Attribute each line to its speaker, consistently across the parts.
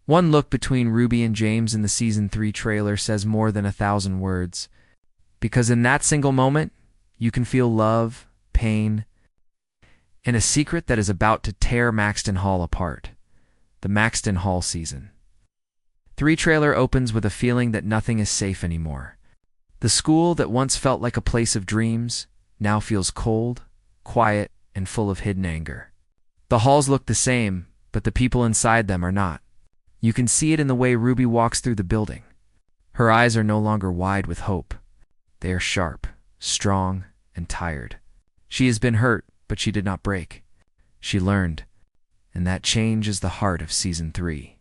Speaker 1: One look between Ruby and James in the Season 3 trailer says more than 1,000 words, because in that single moment, you can feel love, pain, and a secret that is about to tear Maxton Hall apart. The Maxton Hall Season 3 trailer opens with a feeling that nothing is safe anymore. The school that once felt like a place of dreams now feels cold, quiet, and full of hidden anger. The halls look the same, but the people inside them are not. You can see it in the way Ruby walks through the building. Her eyes are no longer wide with hope. They are sharp, strong, and tired. She has been hurt, but she did not break. She learned, and that change is the heart of Season 3.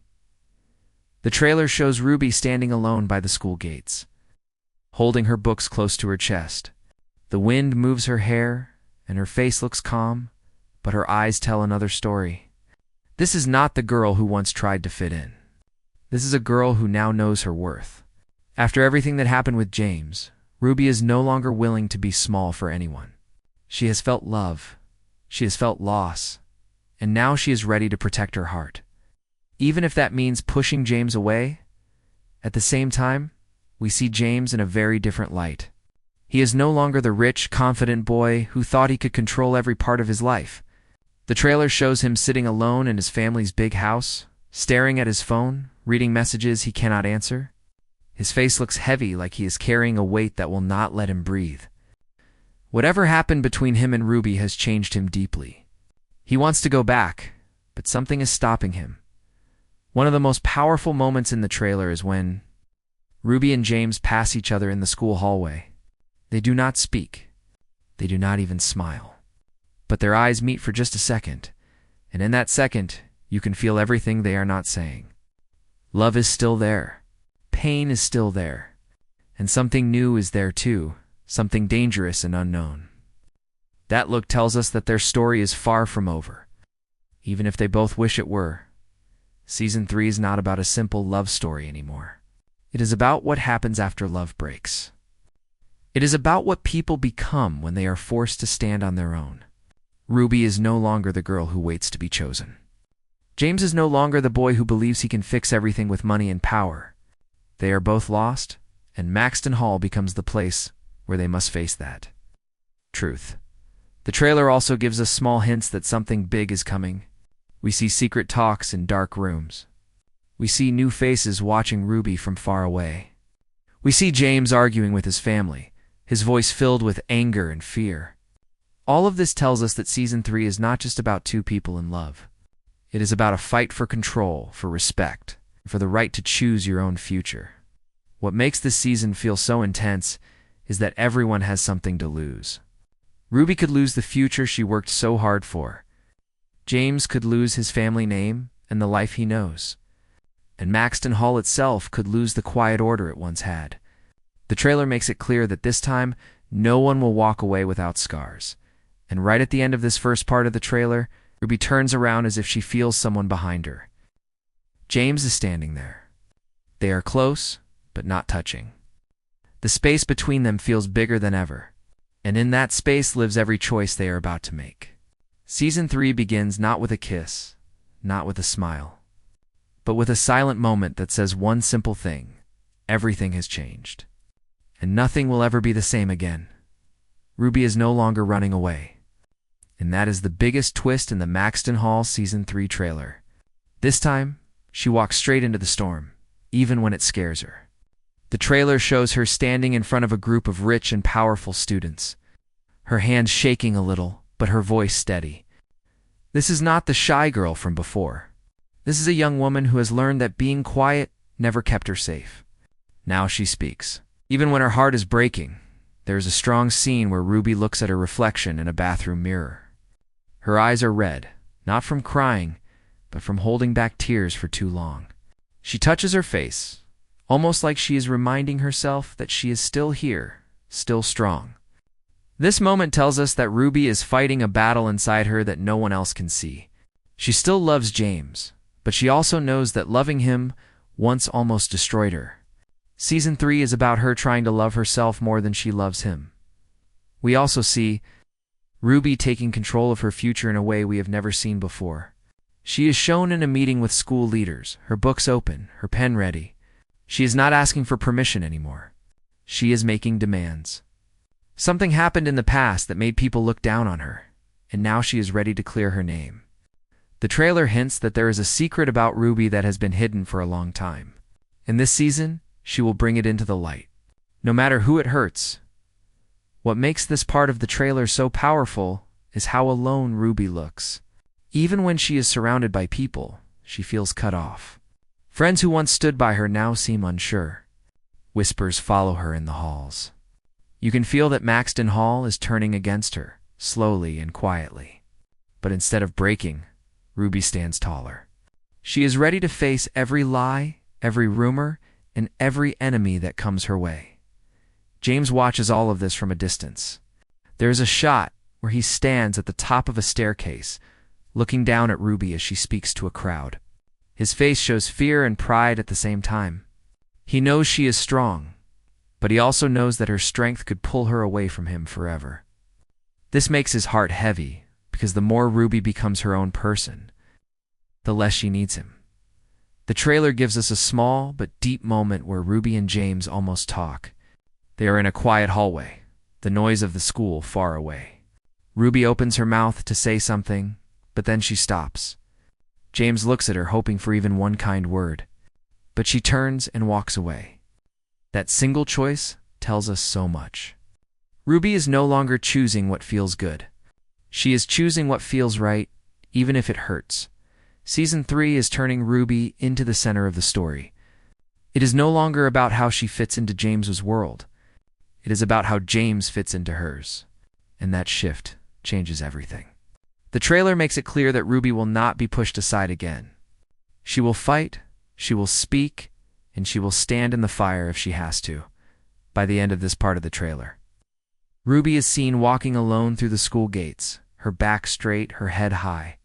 Speaker 1: The trailer shows Ruby standing alone by the school gates, holding her books close to her chest. The wind moves her hair, and her face looks calm, but her eyes tell another story. This is not the girl who once tried to fit in. This is a girl who now knows her worth. After everything that happened with James, Ruby is no longer willing to be small for anyone. She has felt love, she has felt loss, and now she is ready to protect her heart. Even if that means pushing James away, at the same time, we see James in a very different light. He is no longer the rich, confident boy who thought he could control every part of his life. The trailer shows him sitting alone in his family's big house, staring at his phone, reading messages he cannot answer. His face looks heavy, like he is carrying a weight that will not let him breathe. Whatever happened between him and Ruby has changed him deeply. He wants to go back, but something is stopping him. One of the most powerful moments in the trailer is when Ruby and James pass each other in the school hallway. They do not speak. They do not even smile. But their eyes meet for just a second, and in that second, you can feel everything they are not saying. Love is still there. Pain is still there. And something new is there too, something dangerous and unknown. That look tells us that their story is far from over, even if they both wish it were. Season 3 is not about a simple love story anymore. It is about what happens after love breaks. It is about what people become when they are forced to stand on their own. Ruby is no longer the girl who waits to be chosen. James is no longer the boy who believes he can fix everything with money and power. They are both lost, and Maxton Hall becomes the place where they must face that truth. The trailer also gives us small hints that something big is coming. We see secret talks in dark rooms. We see new faces watching Ruby from far away. We see James arguing with his family, his voice filled with anger and fear. All of this tells us that Season 3 is not just about two people in love. It is about a fight for control, for respect, for the right to choose your own future. What makes this season feel so intense is that everyone has something to lose. Ruby could lose the future she worked so hard for. James could lose his family name and the life he knows. And Maxton Hall itself could lose the quiet order it once had. The trailer makes it clear that this time, no one will walk away without scars. And right at the end of this first part of the trailer, Ruby turns around as if she feels someone behind her. James is standing there. They are close, but not touching. The space between them feels bigger than ever, and in that space lives every choice they are about to make. Season 3 begins not with a kiss, not with a smile, but with a silent moment that says one simple thing: everything has changed, and nothing will ever be the same again. Ruby is no longer running away. And that is the biggest twist in the Maxton Hall Season 3 trailer. This time, she walks straight into the storm, even when it scares her. The trailer shows her standing in front of a group of rich and powerful students, her hands shaking a little, but her voice steady. This is not the shy girl from before. This is a young woman who has learned that being quiet never kept her safe. Now she speaks. Even when her heart is breaking, there is a strong scene where Ruby looks at her reflection in a bathroom mirror. Her eyes are red, not from crying, but from holding back tears for too long. She touches her face, almost like she is reminding herself that she is still here, still strong. This moment tells us that Ruby is fighting a battle inside her that no one else can see. She still loves James, but she also knows that loving him once almost destroyed her. Season 3 is about her trying to love herself more than she loves him. We also see Ruby taking control of her future in a way we have never seen before. She is shown in a meeting with school leaders, her books open, her pen ready. She is not asking for permission anymore. She is making demands. Something happened in the past that made people look down on her, and now she is ready to clear her name. The trailer hints that there is a secret about Ruby that has been hidden for a long time. In this season, she will bring it into the light, no matter who it hurts. What makes this part of the trailer so powerful is how alone Ruby looks. Even when she is surrounded by people, she feels cut off. Friends who once stood by her now seem unsure. Whispers follow her in the halls. You can feel that Maxton Hall is turning against her, slowly and quietly. But instead of breaking, Ruby stands taller. She is ready to face every lie, every rumor, and every enemy that comes her way. James watches all of this from a distance. There is a shot where he stands at the top of a staircase, looking down at Ruby as she speaks to a crowd. His face shows fear and pride at the same time. He knows she is strong, but he also knows that her strength could pull her away from him forever. This makes his heart heavy, because the more Ruby becomes her own person, the less she needs him. The trailer gives us a small but deep moment where Ruby and James almost talk. They are in a quiet hallway, the noise of the school far away. Ruby opens her mouth to say something, but then she stops. James looks at her, hoping for even one kind word, but she turns and walks away. That single choice tells us so much. Ruby is no longer choosing what feels good. She is choosing what feels right, even if it hurts. Season 3 is turning Ruby into the center of the story. It is no longer about how she fits into James's world. It is about how James fits into hers. And that shift changes everything. The trailer makes it clear that Ruby will not be pushed aside again. She will fight, she will speak, and she will stand in the fire if she has to, by the end of this part of the trailer. Ruby is seen walking alone through the school gates, her back straight, her head high.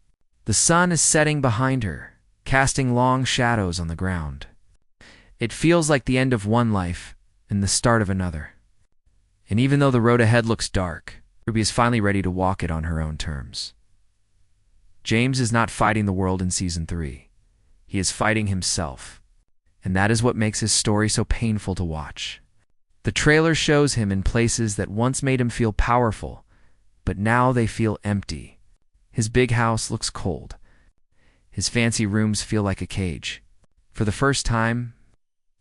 Speaker 1: The sun is setting behind her, casting long shadows on the ground. It feels like the end of one life and the start of another. And even though the road ahead looks dark, Ruby is finally ready to walk it on her own terms. James is not fighting the world in Season 3. He is fighting himself. And that is what makes his story so painful to watch. The trailer shows him in places that once made him feel powerful, but now they feel empty. His big house looks cold. His fancy rooms feel like a cage. For the first time,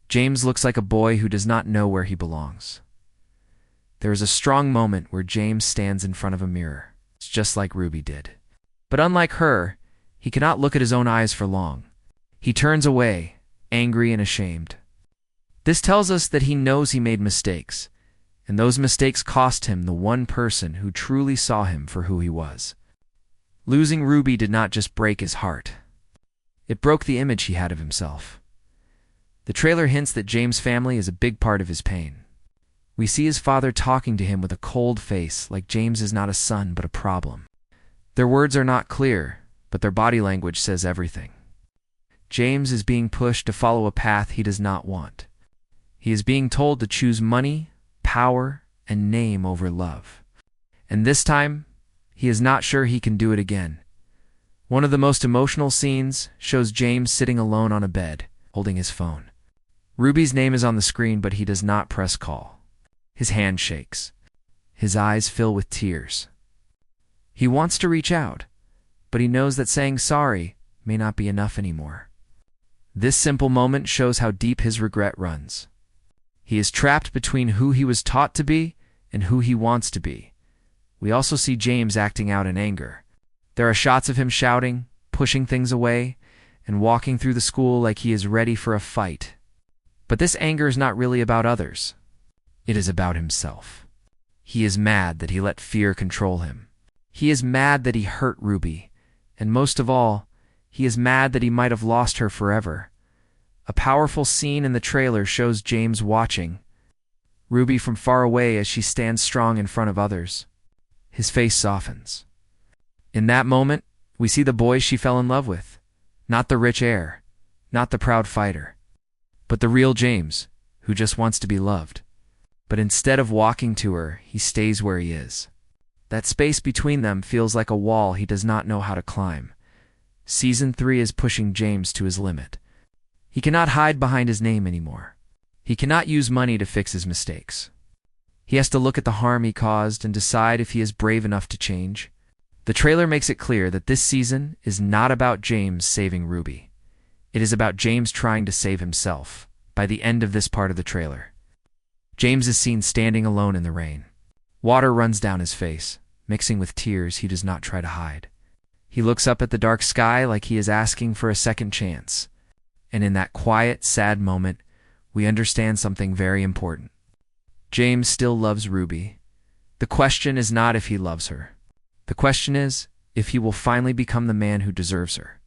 Speaker 1: James looks like a boy who does not know where he belongs. There is a strong moment where James stands in front of a mirror. It's just like Ruby did. But unlike her, he cannot look at his own eyes for long. He turns away, angry and ashamed. This tells us that he knows he made mistakes, and those mistakes cost him the one person who truly saw him for who he was. Losing Ruby did not just break his heart. It broke the image he had of himself. The trailer hints that James' family is a big part of his pain. We see his father talking to him with a cold face, like James is not a son but a problem. Their words are not clear, but their body language says everything. James is being pushed to follow a path he does not want. He is being told to choose money, power, and name over love. And this time, he is not sure he can do it again. One of the most emotional scenes shows James sitting alone on a bed, holding his phone. Ruby's name is on the screen, but he does not press call. His hand shakes. His eyes fill with tears. He wants to reach out, but he knows that saying sorry may not be enough anymore. This simple moment shows how deep his regret runs. He is trapped between who he was taught to be and who he wants to be. We also see James acting out in anger. There are shots of him shouting, pushing things away, and walking through the school like he is ready for a fight. But this anger is not really about others. It is about himself. He is mad that he let fear control him. He is mad that he hurt Ruby, and most of all, he is mad that he might have lost her forever. A powerful scene in the trailer shows James watching Ruby from far away as she stands strong in front of others. His face softens. In that moment, we see the boy she fell in love with. Not the rich heir, not the proud fighter, but the real James, who just wants to be loved. But instead of walking to her, he stays where he is. That space between them feels like a wall he does not know how to climb. Season 3 is pushing James to his limit. He cannot hide behind his name anymore. He cannot use money to fix his mistakes. He has to look at the harm he caused and decide if he is brave enough to change. The trailer makes it clear that this season is not about James saving Ruby. It is about James trying to save himself. By the end of this part of the trailer, James is seen standing alone in the rain. Water runs down his face, mixing with tears he does not try to hide. He looks up at the dark sky like he is asking for a second chance. And in that quiet, sad moment, we understand something very important. James still loves Ruby. The question is not if he loves her. The question is if he will finally become the man who deserves her.